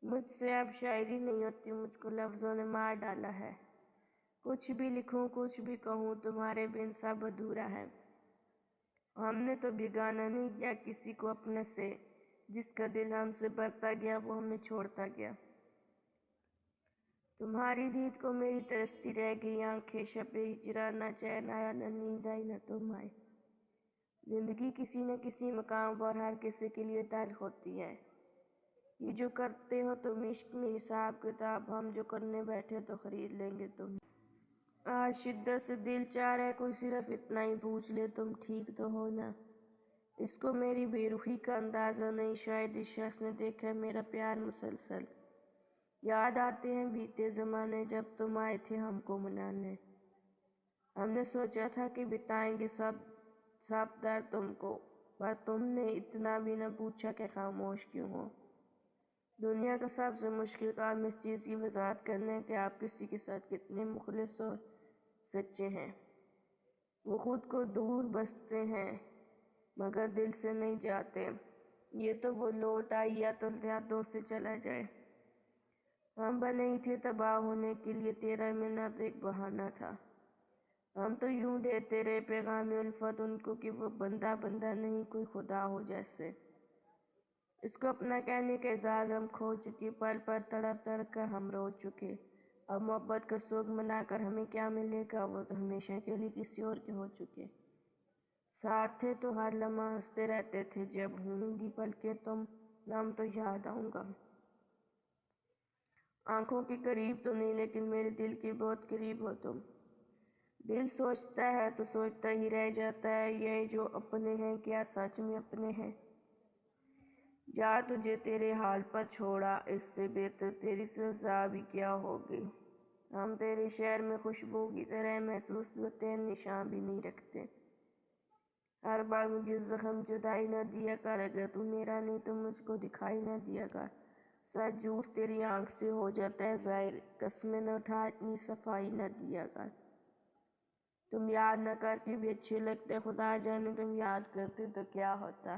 مجھ سے اب شاعری نہیں ہوتی، مجھ کو لفظوں نے مار ڈالا ہے۔ کچھ بھی لکھوں کچھ بھی کہوں تمہارے بن سب ادھورا ہے۔ ہم نے تو بگانا نہیں کیا کسی کو اپنے سے، جس کا دل ہم سے بھرتا گیا وہ ہمیں چھوڑتا گیا۔ تمہاری دید کو میری ترستی رہ گئی آنکھیں، شب ہجراں نہ چین آیا نہ نیند آئی نہ تم آئے۔ زندگی کسی نہ کسی مقام پر ہر کسی کے لیے تلخ ہوتی ہے۔ یہ جو کرتے ہو تم عشق میں حساب کتاب، ہم جو کرنے بیٹھے تو خرید لیں گے تم۔ آج شدت سے دل چاہ رہا ہے کوئی صرف اتنا ہی پوچھ لے تم ٹھیک تو ہو نا۔ اس کو میری بے رخی کا اندازہ نہیں، شاید اس شخص نے دیکھا ہے میرا پیار مسلسل۔ یاد آتے ہیں بیتے زمانے جب تم آئے تھے ہم کو منانے۔ ہم نے سوچا تھا کہ بتائیں گے سب درد تم کو، پر تم نے اتنا بھی نہ پوچھا کہ خاموش کیوں ہو۔ دنیا کا سب سے مشکل کام اس چیز کی وضاحت کرنا ہے کہ آپ کسی کے ساتھ کتنے مخلص اور سچے ہیں۔ وہ خود کو دور بستے ہیں مگر دل سے نہیں جاتے۔ یہ تو وہ لوٹ آئی یا تو یادوں سے چلا جائے۔ ہم بنے ہی تھے تباہ ہونے کے لیے، تیرا ملنا تو ایک بہانہ تھا۔ ہم تو یوں دیتے رہے پیغام الفت ان کو کہ وہ بندہ بندہ نہیں کوئی خدا ہو جیسے۔ اس کو اپنا کہنے کا اعزاز ہم کھو چکے، پل پر تڑپ تڑپ کر ہم رو چکے۔ اب محبت کا سوگ منا کر ہمیں کیا ملے گا، وہ تو ہمیشہ کے لیے کسی اور کے ہو چکے۔ ساتھ تھے تو ہر لمحہ ہنستے رہتے تھے، جب ہوں گی پلکیں تم نام تو یاد آؤں گا۔ آنکھوں کے قریب تو نہیں لیکن میرے دل کے بہت قریب ہو تم۔ دل سوچتا ہے تو سوچتا ہی رہ جاتا ہے، یہ جو اپنے ہیں کیا سچ میں اپنے ہیں؟ جا تجھے تیرے حال پر چھوڑا، اس سے بہتر تیری سزا بھی کیا ہوگی۔ ہم تیرے شہر میں خوشبو کی طرح محسوس بھی ہوتے ہیں، نشان بھی نہیں رکھتے۔ ہر بار مجھے زخم جدائی نہ دیا کر، اگر تو میرا نہیں تو مجھ کو دکھائی نہ دیا کر۔ سچ جھوٹ تیری آنکھ سے ہو جاتا ہے ظاہر، قسمیں نہ اٹھا اتنی صفائی نہ دیا کر۔ تم یاد نہ کرتی بھی اچھے لگتے، خدا جانے تم یاد کرتے تو کیا ہوتا۔